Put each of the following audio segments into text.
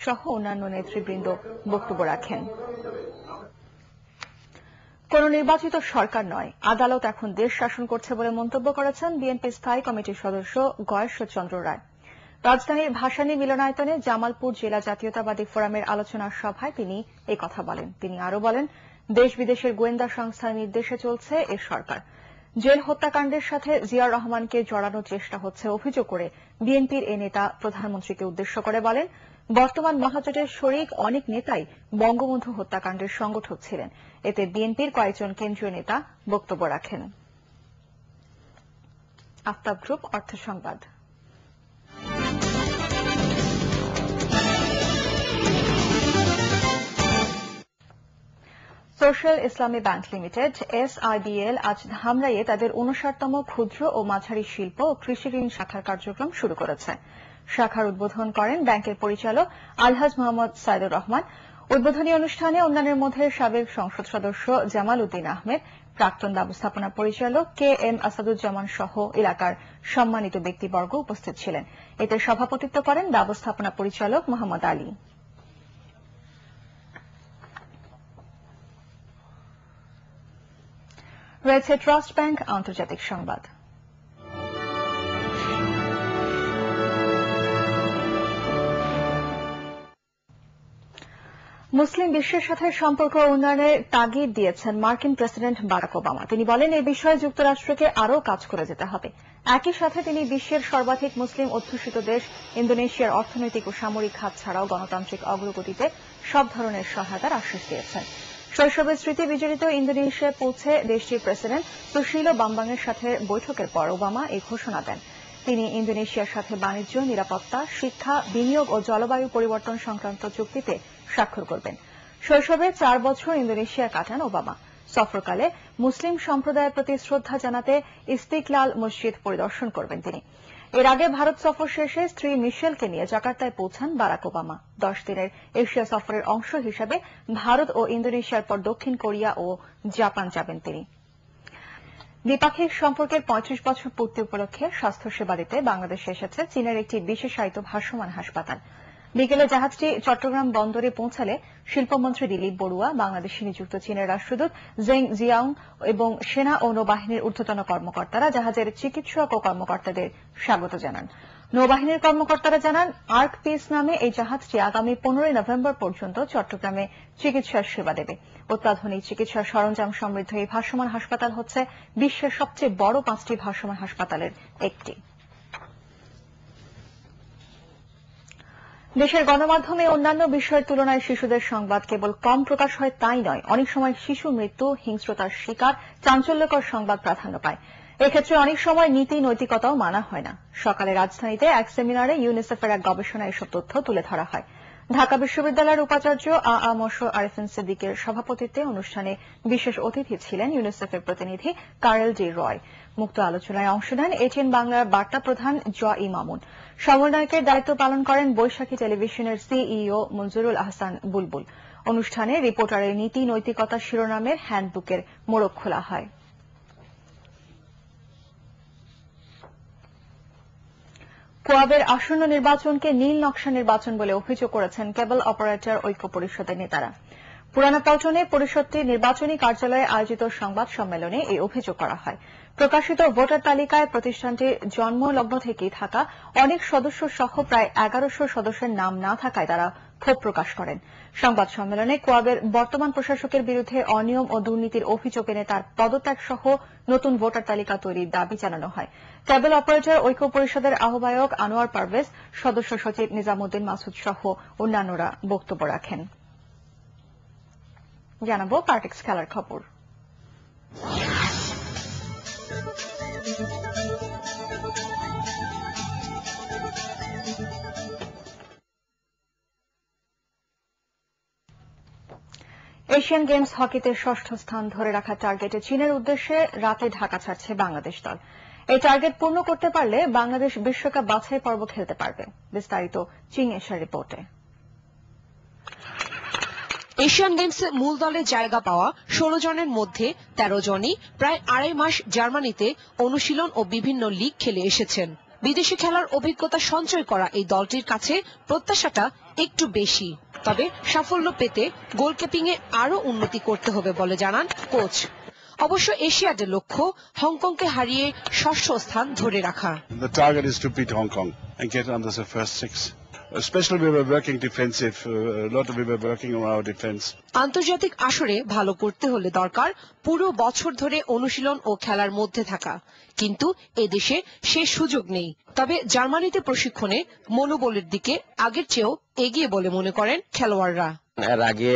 সহ অন্যান্য নেতৃবৃন্দ বক্তব্য রাখেন। কোন নির্বাচিত সরকার নয়, আদালত এখন দেশ শাসন করছে বলে মন্তব্য করেছেন বিএনপি স্থায়ী কমিটির সদস্য গয়েশ্বর চন্দ্র রায়। রাজধানীর ভাসানী মিলনায়তনে জামালপুর জেলা জাতীয়তাবাদী ফোরামের আলোচনা সভায় তিনি এই কথা বলেন। তিনি আরও বলেন, দেশ বিদেশের গোয়েন্দা সংস্থার নির্দেশে চলছে এ সরকার। জেল হত্যাকাণ্ডের সাথে জিয়াউর রহমানকে জড়ানোর চেষ্টা হচ্ছে অভিযোগ করে বিএনপির এ নেতা প্রধানমন্ত্রীকে উদ্দেশ্য করে বলেন, বর্তমান মহাজোটের শরিক অনেক নেতাই বঙ্গবন্ধু হত্যাকাণ্ডের সংগঠক ছিলেন। এতে বিএনপির কয়েকজন কেন্দ্রীয় নেতা বক্তব্য রাখেন। আফতাব গ্রুপ অর্থ সংবাদ। সোশ্যাল ইসলামী ব্যাংক লিমিটেড SIBL আজ ধামরাইয়ে তাদের 59তম ক্ষুদ্র ও মাঝারি শিল্প ও কৃষি ঋণ শাখার কার্যক্রম শুরু করেছে। শাখার উদ্বোধন করেন ব্যাংকের পরিচালক আলহাজ মোহাম্মদ সাইদুর রহমান। উদ্বোধনী অনুষ্ঠানে অন্যান্যের মধ্যে সাবেক সংসদ সদস্য জামাল উদ্দিন আহমেদ, প্রাক্তন ব্যবস্থাপনা পরিচালক KM আসাদুজ্জামান সহ এলাকার সম্মানিত ব্যক্তিবর্গ উপস্থিত ছিলেন। এতে সভাপতিত্ব করেন ব্যবস্থাপনা পরিচালক মোহাম্মদ আলী। রয়েছে ট্রাস্ট ব্যাংক আন্তর্জাতিক সংবাদ। মুসলিম বিশ্বের সাথে সম্পর্ক উন্নয়নের তাগিদ দিয়েছেন মার্কিন প্রেসিডেন্ট বারাক ওবামা। তিনি বলেন, এই বিষয়ে যুক্তরাষ্ট্রকে আরও কাজ করে যেতে হবে। একই সাথে তিনি বিশ্বের সর্বাধিক মুসলিম অধ্যুষিত দেশ ইন্দোনেশিয়ার অর্থনৈতিক ও সামরিক খাত ছাড়াও গণতান্ত্রিক অগ্রগতিতে সব ধরনের সহায়তার আশ্বাস দিয়েছেন। শৈশবের স্মৃতি বিজড়িত ইন্দোনেশিয়ায় পৌঁছে দেশটির প্রেসিডেন্ট সুশীল বাম্বাংয়ের সাথে বৈঠকের পর ওবামা এই ঘোষণা দেন। তিনি ইন্দোনেশিয়ার সাথে বাণিজ্য, নিরাপত্তা, শিক্ষা, বিনিয়োগ ও জলবায়ু পরিবর্তন সংক্রান্ত চুক্তিতে স্বাক্ষর করবেন। শৈশবে 4 বছর ইন্দোনেশিয়া কাটান ওবামা। সফরকালে মুসলিম সম্প্রদায়ের প্রতি শ্রদ্ধা জানাতে ইস্তিকলাল মসজিদ পরিদর্শন করবেন তিনি। এর আগে ভারত সফর শেষে স্ত্রী মিশেলকে নিয়ে জাকার্তায় পৌঁছান বারাক ওবামা। 10 দিনের এশিয়া সফরের অংশ হিসেবে ভারত ও ইন্দোনেশিয়ার পর দক্ষিণ কোরিয়া ও জাপান যাবেন তিনি। দ্বিপাক্ষিক সম্পর্কের 35 বছর পূর্তি উপলক্ষে স্বাস্থ্যসেবা দিতে বাংলাদেশে এসেছে চীনের একটি বিশেষায়িত ভাসমান হাসপাতাল। বিকেলে জাহাজটি চট্টগ্রাম বন্দরে পৌঁছালে শিল্পমন্ত্রী দিলীপ বড়ুয়া, বাংলাদেশে নিযুক্ত চীনের রাষ্ট্রদূত জেং জিয়াং এবং সেনা ও নৌবাহিনীর ঊর্ধ্বতন কর্মকর্তারা জাহাজের চিকিৎসক ও কর্মকর্তাদের স্বাগত জানান। নৌবাহিনীর কর্মকর্তারা জানান, আর্ক পিস নামে এই জাহাজটি আগামী 15 নভেম্বর পর্যন্ত চট্টগ্রামে চিকিৎসার সেবা দেবে। অত্যাধুনিক চিকিৎসার সরঞ্জাম সমৃদ্ধ এই ভাসমান হাসপাতাল হচ্ছে বিশ্বের সবচেয়ে বড় 5টি ভাসমান হাসপাতালের একটি। দেশের গণমাধ্যমে অন্যান্য বিষয়ের তুলনায় শিশুদের সংবাদ কেবল কম প্রকাশ হয় তাই নয়, অনেক সময় শিশু মৃত্যু, হিংস্রতার শিকার, চাঞ্চল্যকর সংবাদ প্রাধান্য পায়। এক্ষেত্রে অনেক সময় নীতি নৈতিকতাও মানা হয় না। সকালে রাজধানীতে এক সেমিনারে ইউনিসেফের এক গবেষণায় এসব তথ্য তুলে ধরা হয়। ঢাকা বিশ্ববিদ্যালয়ের উপাচার্য আরিফিন সিদ্দিকের সভাপতিত্বে অনুষ্ঠানে বিশেষ অতিথি ছিলেন ইউনিসেফের প্রতিনিধি কারেল ডি রয়। মুক্ত আলোচনায় অংশ নেন এটিএন বাংলার বার্তা প্রধান জয় মামুন। সমন্বয়কের দায়িত্ব পালন করেন বৈশাখী টেলিভিশনের সিইও মঞ্জুরুল আহসান বুলবুল। অনুষ্ঠানে রিপোর্টারের নীতি নৈতিকতা শিরোনামের হ্যান্ডবুকের মোড়ক খোলা হয়। কোয়াবের আসন্ন নির্বাচনকে নীল নকশা নির্বাচন বলে অভিযোগ করেছেন কেবল অপারেটর ঐক্য পরিষদের নেতারা। পুরানা পল্টনে পরিষদটির নির্বাচনী কার্যালয়ে আয়োজিত সংবাদ সম্মেলনে এই অভিযোগ করা হয়। প্রকাশিত ভোটার তালিকায় প্রতিষ্ঠানটির জন্মলগ্ন থেকেই থাকা অনেক সদস্য সহ প্রায় 1100 সদস্যের নাম না থাকায় তারা ক্ষোভ প্রকাশ করেন। সংবাদ সম্মেলনে কোয়াবের বর্তমান প্রশাসকের বিরুদ্ধে অনিয়ম ও দুর্নীতির অভিযোগ এনে তার পদত্যাগ সহ নতুন ভোটার তালিকা তৈরির দাবি জানানো হয়। কেবল অপারেটর ঐক্য পরিষদের আহ্বায়ক আনোয়ার পারভেজ, সদস্য সচিব নিজামুদ্দিন মাসুদ সহ অন্যান্যরা বক্তব্য রাখেন। জানাবো পার্টিক্স খেলার খবর। এশিয়ান গেমস হকিতে 6ষ্ঠ স্থান ধরে রাখা টার্গেটে চীনের উদ্দেশ্যে রাতে ঢাকা ছাড়ছে বাংলাদেশ দল। এই টার্গেট পূর্ণ করতে পারলে বাংলাদেশ বিশ্বকাপ বাছাই পর্ব খেলতে পারবে। বিস্তারিত চীন এশিয়ার রিপোর্টে। এশিয়ান গেমসে মূল দলে জায়গা পাওয়া 16 জনের মধ্যে 13 জনই প্রায় আড়াই মাস জার্মানিতে অনুশীলন ও বিভিন্ন লিগ খেলে এসেছেন। বিদেশে খেলার অভিজ্ঞতা সঞ্চয় করা এই দলটির কাছে প্রত্যাশাটা একটু বেশি। তবে সাফল্য পেতে গোলকিপিং এ আরো উন্নতি করতে হবে বলে জানান কোচ। অবশ্য এশিয়াডের লক্ষ্য হংকংকে হারিয়ে ষষ্ঠ স্থান ধরে রাখা। The target is to beat Hong Kong and get under the first 6. Especially we were working defensive, a lot we were working on our defense. আন্তর্জাতিক আসরে ভালো করতে হলে দরকার পুরো বছর ধরে অনুশীলন ও খেলার মধ্যে থাকা, কিন্তু এদেশে সে সুযোগ নেই। তবে জার্মানিতে প্রশিক্ষণে মনোবলের দিকে আগের চেয়েও এগিয়ে বলে মনে করেন খেলোয়াড়রা। এর আগে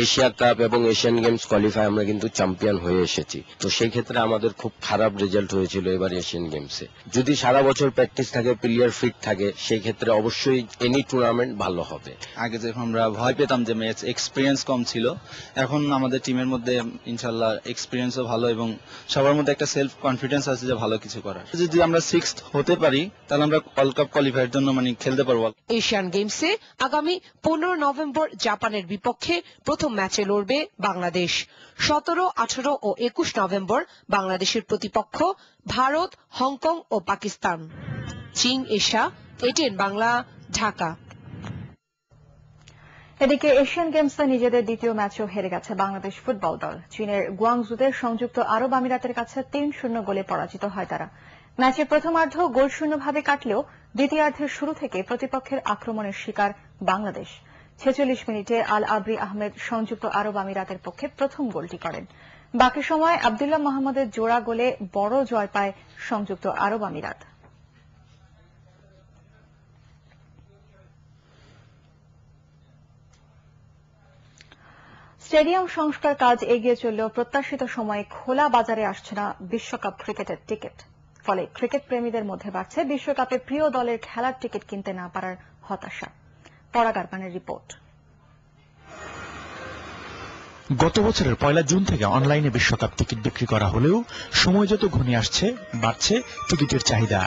এশিয়া কাপ এবং এশিয়ান গেমস কোয়ালিফাই আমরা কিন্তু চ্যাম্পিয়ন হয়ে এসেছি, তো সেই ক্ষেত্রে আমাদের খুব খারাপ রেজাল্ট হয়েছিল এবার এশিয়ান গেমসে। যদি সারা বছর প্র্যাকটিস থাকে, প্লেয়ার ফিট থাকে, সেই ক্ষেত্রে অবশ্যই এনি টুর্নামেন্ট ভালো হবে। আগে যখন আমরা ভয় পেতাম যে ম্যাচ এক্সপিরিয়েন্স কম ছিল, এখন আমাদের টিমের মধ্যে ইনশাল্লাহ এক্সপিরিয়েন্সও ভালো এবং সবার মধ্যে একটা সেলফ কনফিডেন্স আছে যে ভালো কিছু করার। যদি আমরা 6th হতে পারি তাহলে আমরা ওয়ার্ল্ড কাপ কোয়ালিফাইয়ের জন্য খেলতে পারবো। এশিয়ান গেমসে আগামী 15 নভেম্বর জাপানের বিপক্ষে প্রথম ম্যাচে লড়বে বাংলাদেশ। 17, 18 ও 21 নভেম্বর বাংলাদেশের প্রতিপক্ষ ভারত, হংকং ও পাকিস্তান। চীন এশিয়া, ATN বাংলা, ঢাকা। এদিকে এশিয়ান গেমসে নিজেদের দ্বিতীয় ম্যাচেও হেরে গেছে বাংলাদেশ ফুটবল দল। চীনের গুয়াংজুতে সংযুক্ত আরব আমিরাতের কাছে 3-0 গোলে পরাজিত হয় তারা। ম্যাচের প্রথমার্ধ গোলশূন্যভাবে কাটলেও দ্বিতীয়ার্ধের শুরু থেকে প্রতিপক্ষের আক্রমণের শিকার বাংলাদেশ। 46 মিনিটে আল আবরি আহমেদ সংযুক্ত আরব আমিরাতের পক্ষে প্রথম গোলটি করেন। বাকি সময় আব্দুল্লাহ মোহাম্মদের জোড়া গোলে বড় জয় পায় সংযুক্ত আরব আমিরাত। স্টেডিয়াম সংস্কার কাজ এগিয়ে চললেও প্রত্যাশিত সময়ে খোলা বাজারে আসছে না বিশ্বকাপ ক্রিকেটের টিকিট। ফলে ক্রিকেট প্রেমীদের মধ্যে বাড়ছে বিশ্বকাপে প্রিয় দলের খেলার টিকিট কিনতে না পারার হতাশা। পরাগ আরমানের রিপোর্ট। গত বছরের 1 জুন থেকে অনলাইনে বিশ্বকাপ টিকিট বিক্রি করা হলেও সময় যত ঘনিয়ে আসছে বাড়ছে টিকিটের চাহিদা।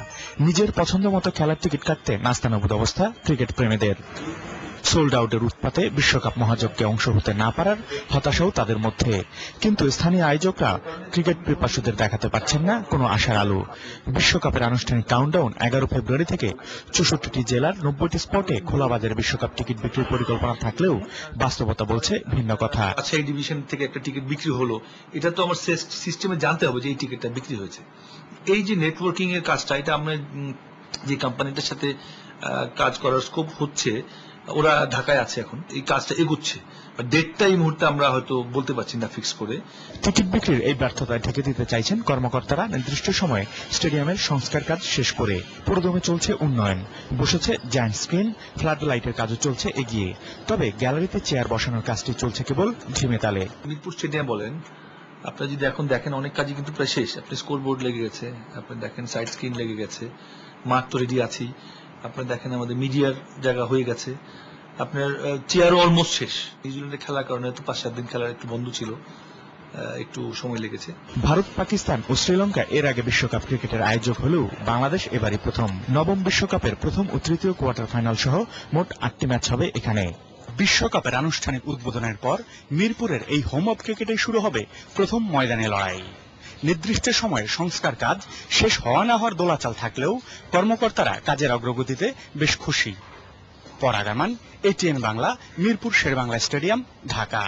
নিজের পছন্দ মতো খেলার টিকিট কাটতে নাস্তানাবুদ অবস্থা ক্রিকেট প্রেমীদের। সোল্ড আউটের উৎপাতে বিশ্বকাপ মহাযজ্ঞে অংশ হতে না পারার হতাশাও তাদের মধ্যে। কিন্তু স্থানীয় আয়োজকরা ক্রিকেট পিপাসুদের দেখাতে পারছেন না কোনো আশার আলো। বিশ্বকাপের আনুষ্ঠানিক কাউন্টডাউন 11 ফেব্রুয়ারি থেকে 64টি জেলার 90টি স্পটে খোলা বাজারে বিশ্বকাপ টিকিট বিক্রির পরিকল্পনা থাকলেও বাস্তবতা বলছে ভিন্ন কথা। সেই ডিভিশন থেকে একটা টিকিট বিক্রি হলো, এটা তো আমার সিস্টেমে জানতে হবে যে এই টিকিটটা বিক্রি হয়েছে। এই যে নেটওয়ার্কিং এর কাজটা, এটা আমরা যে কোম্পানিটার সাথে কাজ করার স্কোপ হচ্ছে, ওরা ঢাকায় আছে, এখন এই কাজটা এগোচ্ছে। ডেটটা এই মুহূর্তে আমরা হয়তো বলতে পারছি না ফিক্স করে। টিকিট বিক্রির এই ব্যর্থতায় ঢেকে দিতে চাইছেন কর্মকর্তারা নির্দিষ্ট সময়ে স্টেডিয়ামের সংস্কার কাজ শেষ করে। পুরোদমে চলছে উন্নয়ন, বসেছে জায়ান্ট স্ক্রিন, ফ্লাড লাইটের কাজও চলছে এগিয়ে। তবে গ্যালারিতে চেয়ার বসানোর কাজটি চলছে কেবল ঝিমে তালে। মিরপুর স্টেডিয়াম বলেন, আপনারা যদি এখন দেখেন অনেক কাজই কিন্তু প্রায় শেষ। আপনি স্কোর বোর্ড লেগে গেছে, আপনি দেখেন সাইড স্ক্রিন লেগে গেছে, মাঠ তো রেডি আছেই, আপনারা দেখেন আমাদের মিডিয়ার জায়গা হয়ে গেছে, আপনার চেয়ারও অলমোস্ট শেষ। নিউজিল্যান্ডে খেলার কারণে তো 5-7 দিন খেলার একটু বন্ধ ছিল, একটু সময় লেগেছে। ভারত, পাকিস্তান ও শ্রীলঙ্কা এর আগে বিশ্বকাপ ক্রিকেটের আয়োজক হলেও বাংলাদেশ এবারই প্রথম। নবম বিশ্বকাপের প্রথম ও তৃতীয় কোয়ার্টার ফাইনাল সহ মোট 8টি ম্যাচ হবে এখানে। বিশ্বকাপের আনুষ্ঠানিক উদ্বোধনের পর মিরপুরের এই হোম অব ক্রিকেটে শুরু হবে প্রথম ময়দানে লড়াই। নির্দিষ্ট সময়ে সংস্কার কাজ শেষ হওয়া না হওয়ার দোলাচাল থাকলেও কর্মকর্তারা কাজের অগ্রগতিতে বেশ খুশি। পরাগ আরমান, ATN বাংলা, মিরপুর শেরেবাংলা স্টেডিয়াম, ঢাকা।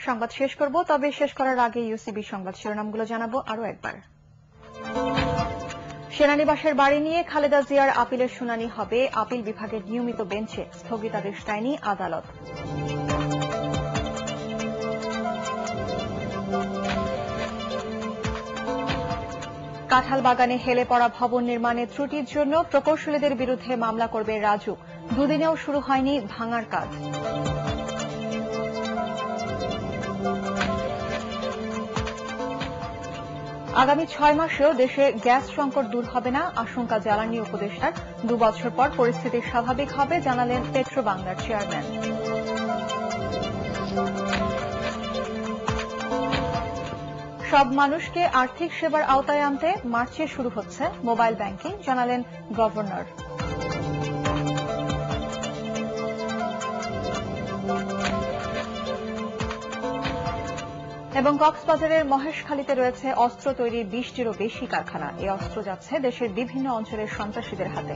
সংবাদ শেষ করব, তবে শেষ করার আগে ইউসিবি সংবাদ শিরোনামগুলো জানাবো আরো একবার। সেনানিবাসের বাড়ি নিয়ে খালেদা জিয়ার আপিলের শুনানি হবে আপিল বিভাগের নিয়মিত বেঞ্চে, স্থগিতাদেশ দেয়নি আদালত। কাঁঠাল বাগানে হেলে পড়া ভবন নির্মাণে ত্রুটির জন্য প্রকৌশলীদের বিরুদ্ধে মামলা করবে রাজুক। দুদিনেও শুরু হয়নি ভাঙার কাজ। আগামী 6 মাসেও দেশে গ্যাস সংকট দূর হবে না আশঙ্কা জ্বালানি উপদেষ্টার। 2 বছর পর পরিস্থিতি স্বাভাবিক হবে জানালেন পেট্রো বাংলার চেয়ারম্যান। সব মানুষকে আর্থিক সেবার আওতায় আনতে মার্চে শুরু হচ্ছে মোবাইল ব্যাংকিং জানালেন গভর্নর। এবং কক্সবাজারের মহেশখালীতে রয়েছে অস্ত্র তৈরির 20টিরও বেশি কারখানা। এই অস্ত্র যাচ্ছে দেশের বিভিন্ন অঞ্চলের সন্ত্রাসীদের হাতে।